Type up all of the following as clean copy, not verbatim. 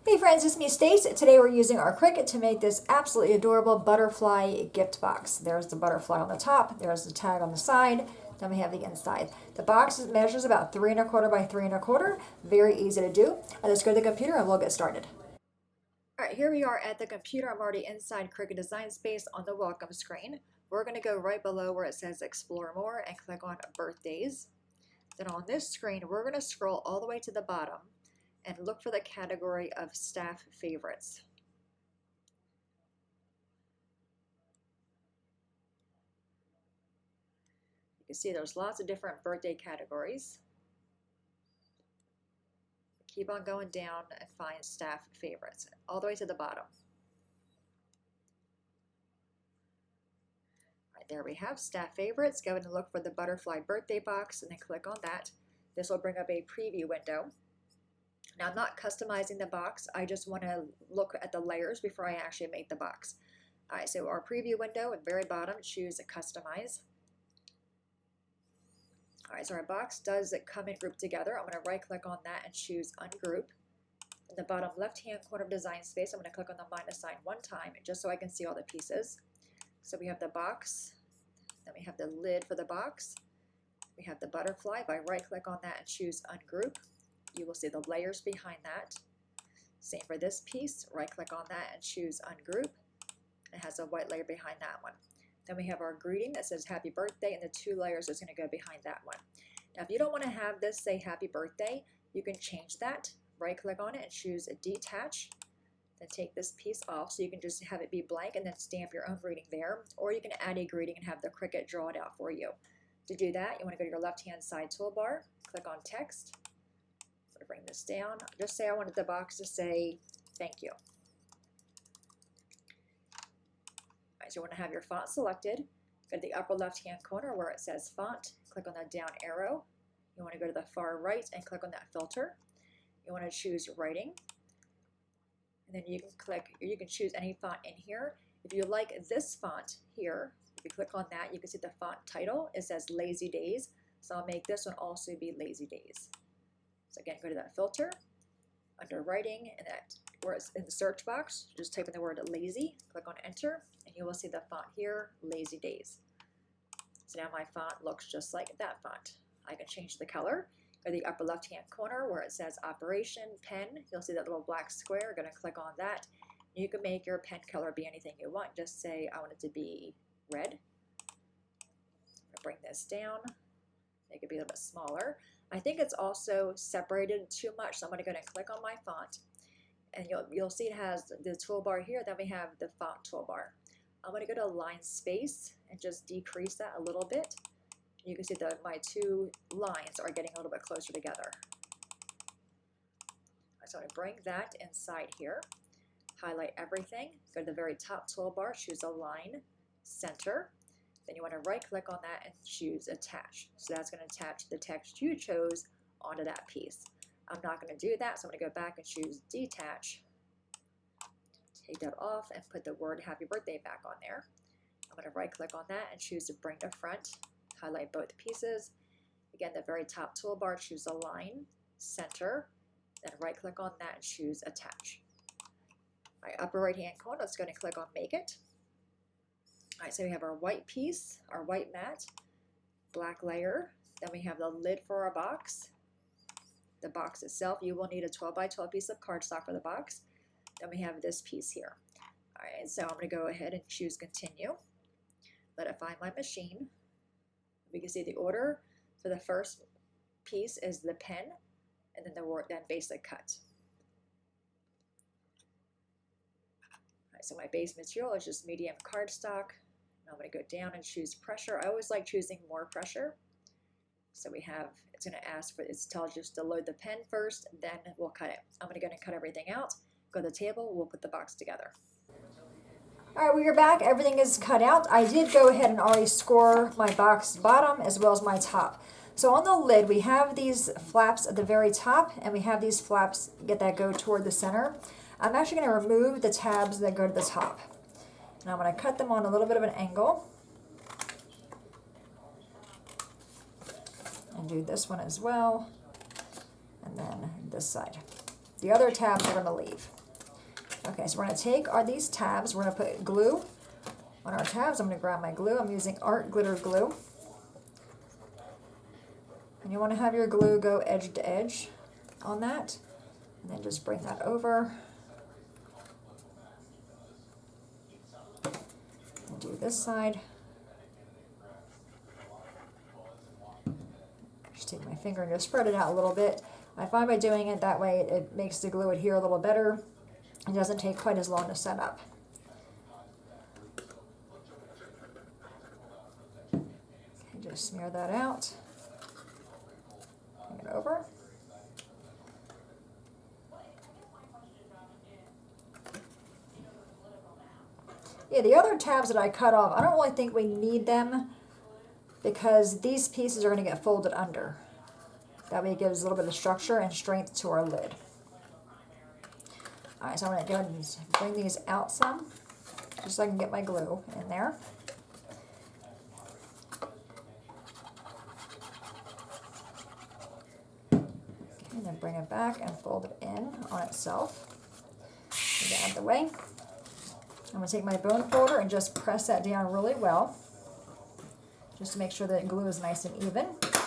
Hey friends, it's me Stace. Today we're using our Cricut to make this absolutely adorable butterfly gift box. There's the butterfly on the top, there's the tag on the side, then we have the inside. The box measures about 3 1/4 by 3 1/4. Very easy to do. Let's go to the computer and we'll get started. Alright, here we are at the computer. I'm already inside Cricut Design Space on the welcome screen. We're going to go right below where it says Explore More and click on Birthdays. Then on this screen, we're going to scroll all the way to the bottom and look for the category of staff favorites. You can see there's lots of different birthday categories. Keep on going down and find staff favorites all the way to the bottom. Right, there we have staff favorites. Go ahead and look for the butterfly birthday box and then click on that. This will bring up a preview window. Now I'm not customizing the box, I just want to look at the layers before I actually make the box. Alright, so our preview window at the very bottom, choose Customize. Alright, so our box does come in group together. I'm going to right click on that and choose Ungroup. In the bottom left hand corner of Design Space, I'm going to click on the minus sign one time just so I can see all the pieces. So we have the box, then we have the lid for the box, we have the butterfly. If I right click on that and choose Ungroup, you will see the layers behind that. Same for this piece. Right click on that and choose Ungroup. It has a white layer behind that one. Then we have our greeting that says Happy Birthday, and the 2 layers is going to go behind that one. Now if you don't want to have this say Happy Birthday, you can change that. Right click on it and choose Detach. Then take this piece off so you can just have it be blank and then stamp your own greeting there. Or you can add a greeting and have the Cricut draw it out for you. To do that, you want to go to your left hand side toolbar, click on Text. Bring this down. Just say I wanted the box to say thank you. Alright, so you want to have your font selected. Go to the upper left hand corner where it says font. Click on that down arrow. You want to go to the far right and click on that filter. You want to choose writing. And then you can choose any font in here. If you like this font here, if you click on that, you can see the font title. It says Lazy Days. So I'll make this one also be Lazy Days. So again, go to that filter, under writing, and that where it's in the search box, just type in the word lazy, click on enter, and you will see the font here, Lazy Days. So now my font looks just like that font. I can change the color. Go to the upper left hand corner where it says Operation Pen. You'll see that little black square. Going to click on that. You can make your pen color be anything you want. Just say I want it to be red. I'm going to bring this down, make it be a little bit smaller. I think it's also separated too much, so I'm going to go ahead and click on my font, and you'll see it has the toolbar here. Then we have the font toolbar. I'm going to go to line space and just decrease that a little bit. You can see that my 2 lines are getting a little bit closer together. So I'm going to bring that inside here, highlight everything, go to the very top toolbar, choose Align, Center. Then you want to right click on that and choose Attach. So that's going to attach the text you chose onto that piece. I'm not going to do that, so I'm going to go back and choose Detach. Take that off and put the word Happy Birthday back on there. I'm going to right click on that and choose to bring to front. Highlight both pieces. Again, the very top toolbar, choose Align, Center. Then right click on that and choose Attach. All right, upper right hand corner, let's go and click on Make It. Alright, so we have our white piece, our white mat, black layer, then we have the lid for our box. The box itself, you will need a 12 by 12 piece of cardstock for the box. Then we have this piece here. Alright, so I'm going to go ahead and choose Continue. Let it find my machine. We can see the order for the first piece is the pen, and then then basic cut. Alright, so my base material is just medium cardstock. I'm going to go down and choose pressure. I always like choosing more pressure. So we have, it's going to ask for, it tells you to load the pen first, then we'll cut it. I'm going to go and cut everything out, go to the table, we'll put the box together. Alright, we are back. Everything is cut out. I did go ahead and already score my box bottom as well as my top. So on the lid, we have these flaps at the very top, and we have these flaps that go toward the center. I'm actually going to remove the tabs that go to the top. And I'm going to cut them on a little bit of an angle. And do this one as well. And then this side. The other tabs we're going to leave. Okay, so we're going to take these tabs, we're going to put glue on our tabs. I'm going to grab my glue. I'm using Art Glitter Glue. And you want to have your glue go edge to edge on that. And then just bring that over. And do this side. Just take my finger and just spread it out a little bit. I find by doing it that way, it makes the glue adhere a little better. It doesn't take quite as long to set up. Okay, just smear that out. Bring it over. Yeah, the other tabs that I cut off, I don't really think we need them because these pieces are going to get folded under. That way it gives a little bit of structure and strength to our lid. Alright, so I'm going to go ahead and bring these out some, just so I can get my glue in there. Okay, and then bring it back and fold it in on itself. Get it out of the way. I'm going to take my bone folder and just press that down really well, just to make sure that glue is nice and even.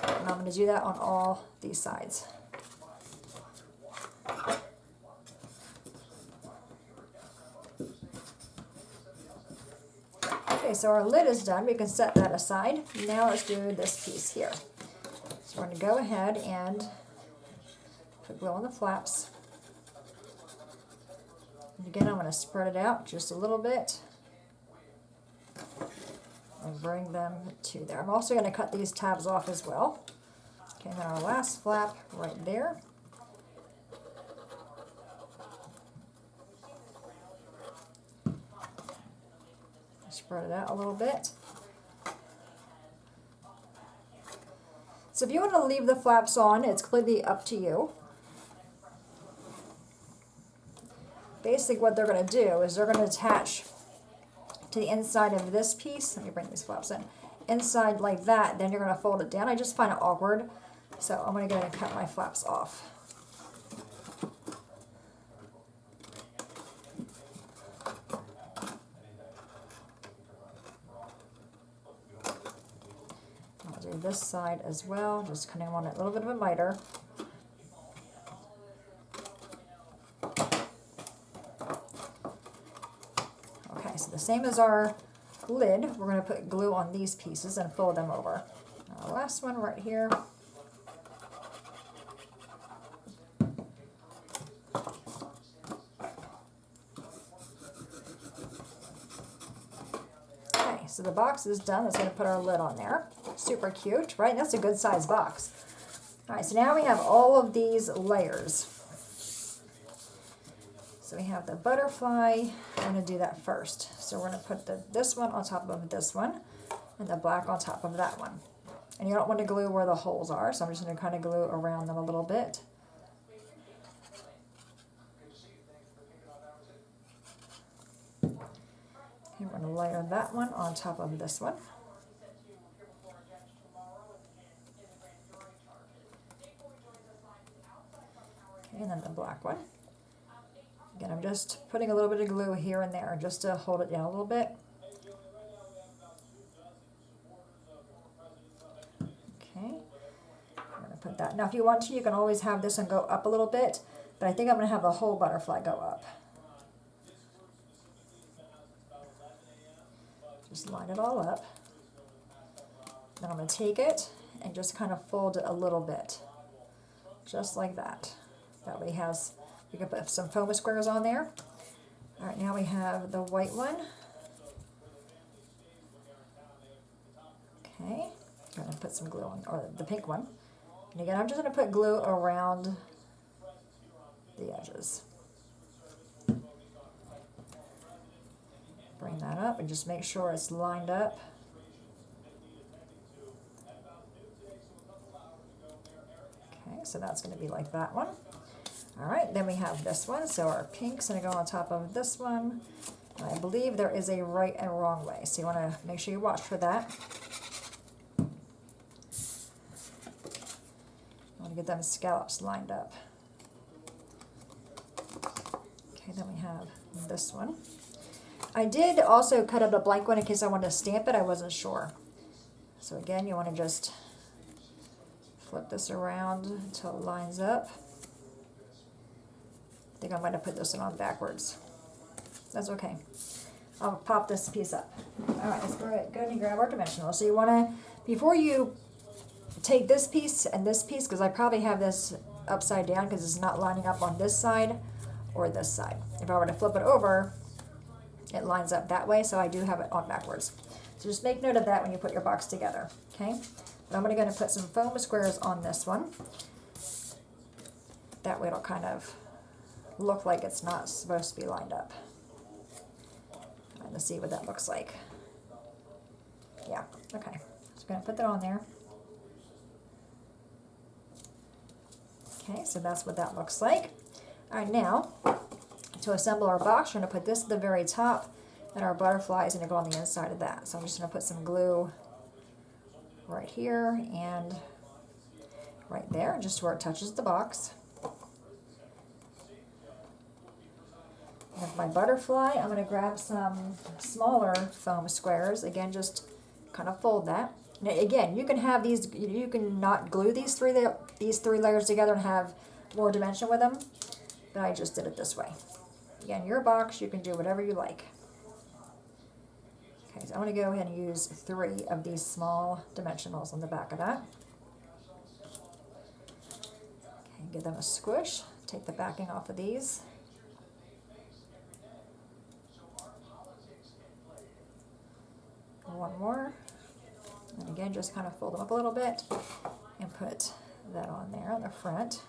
And I'm going to do that on all these sides. Okay, so our lid is done. We can set that aside. Now let's do this piece here. So we're going to go ahead and put glue on the flaps. And again, I'm going to spread it out just a little bit and bring them to there. I'm also going to cut these tabs off as well. Okay, and then our last flap right there. Spread it out a little bit. So if you want to leave the flaps on, it's completely up to you. Basically what they're going to do is they're going to attach to the inside of this piece. Let me bring these flaps in. Inside like that, then you're going to fold it down. I just find it awkward, so I'm going to go ahead and cut my flaps off. I'll do this side as well, just kind of want it a little bit of a miter. So the same as our lid, we're going to put glue on these pieces and fold them over. Now, last one right here. Okay, so the box is done. Let's going to put our lid on there. Super cute, right? That's a good size box. All right, so now we have all of these layers. So we have the butterfly. I'm going to do that first. So we're going to put this one on top of this one and the black on top of that one. And you don't want to glue where the holes are, so I'm just going to kind of glue around them a little bit. Okay, we're going to layer that one on top of this one. Okay, and then the black one. Again, I'm just putting a little bit of glue here and there just to hold it down a little bit. Okay, I'm going to put that. Now if you want to, you can always have this one go up a little bit, but I think I'm going to have the whole butterfly go up. Just line it all up. Then I'm going to take it and just kind of fold it a little bit, just like that. That way it has... You can put some foam squares on there. All right, now we have the white one. Okay, I'm going to put some glue on, or the pink one. And again, I'm just going to put glue around the edges. Bring that up and just make sure it's lined up. Okay, so that's going to be like that one. All right, then we have this one. So our pink's going to go on top of this one. And I believe there is a right and wrong way, so you want to make sure you watch for that. You want to get them scallops lined up. Okay, then we have this one. I did also cut out a blank one in case I wanted to stamp it. I wasn't sure. So again, you want to just flip this around until it lines up. I think I'm going to put this one on backwards. That's okay. I'll pop this piece up. All right, let's go ahead and grab our dimensional. So you want to, before you take this piece and this piece, because I probably have this upside down because it's not lining up on this side or this side. If I were to flip it over, it lines up that way, so I do have it on backwards. So just make note of that when you put your box together, okay? But I'm going to put some foam squares on this one. That way it'll kind of look like it's not supposed to be lined up. Let's see what that looks like. Yeah, okay. So I'm going to put that on there. Okay, so that's what that looks like. All right, now to assemble our box, we're going to put this at the very top, and our butterfly is going to go on the inside of that. So I'm just going to put some glue right here and right there, just where it touches the box. With my butterfly, I'm going to grab some smaller foam squares. Again, just kind of fold that. Now, again, you can have these. You can not glue these three layers together and have more dimension with them. But I just did it this way. Again, your box, you can do whatever you like. Okay, so I'm going to go ahead and use 3 of these small dimensionals on the back of that. Okay, give them a squish. Take the backing off of these. One more, and again just kind of fold them up a little bit and put that on there on the front.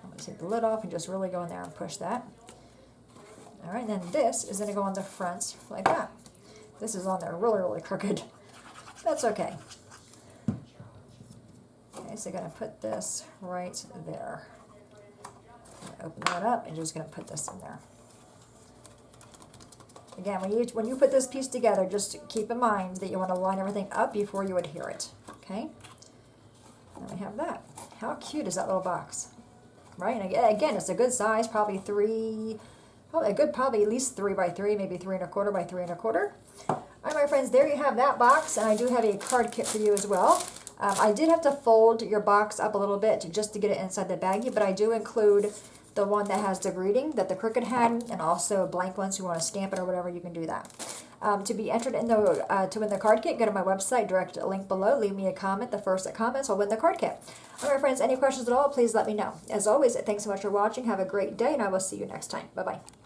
I'm going to take the lid off and just really go in there and push that. All right, and then this is going to go on the front like that. This is on there really crooked. That's okay. Okay, so I'm going to put this right there. Open that up and just going to put this in there. Again, when you put this piece together, just keep in mind that you want to line everything up before you adhere it. Okay? And we have that. How cute is that little box? Right? And again, it's a good size, probably at least 3 by 3, maybe 3 1/4 by 3 1/4. All right, my friends, there you have that box, and I do have a card kit for you as well. I did have to fold your box up a little bit just to get it inside the baggie, but I do include the one that has the greeting that the Cricut had, and also blank ones. You want to stamp it or whatever, you can do that. To be entered in to win the card kit, go to my website, direct link below, leave me a comment. The first that comments will win the card kit. All right, friends, any questions at all, please let me know. As always, thanks so much for watching. Have a great day, and I will see you next time. Bye-bye.